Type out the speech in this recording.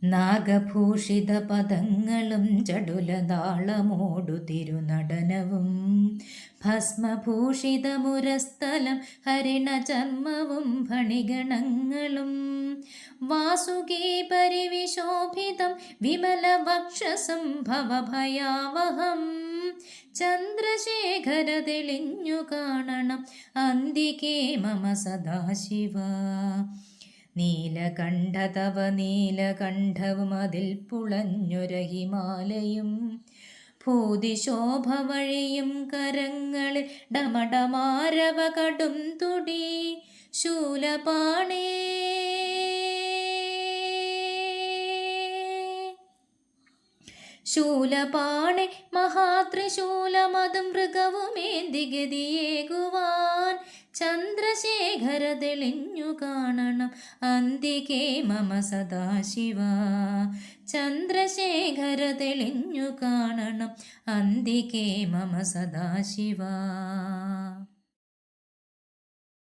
നാഗഭൂഷിത പദങ്ങളും ചടുലതാളമോടു തിരുനടനവും ഭസ്മഭൂഷിതമുരസ്ഥലം ഹരിണചർമ്മവും ഫണിഗണങ്ങളും വാസുകീ പരിവിശോഭിതം വിമലവക്ഷസം ഭവഭയാവഹം ചന്ദ്രശേഖര തെളിഞ്ഞു കാണണം അന്തികേ മമ സദാശിവ. നീലകണ്ഠ തവ നീലകണ്ഠവും അതിൽ പുളഞ്ഞൊര ഹിമാലയും ഭൂതിശോഭ വഴിയും കരങ്ങളിൽ ഡമഡമാരവ കടും തുടി ശൂലപാണേ ശൂലപാണെ മഹാത്രിശൂലമതും മൃഗവുമേന്തി ഗതിയേകുവാൻ ചന്ദ്രശേഖര തെളിഞ്ഞു കാണണം അന്തികേ മമ സദാശിവ. ചന്ദ്രശേഖര തെളിഞ്ഞു കാണണം അന്തികേ മമ സദാശിവ.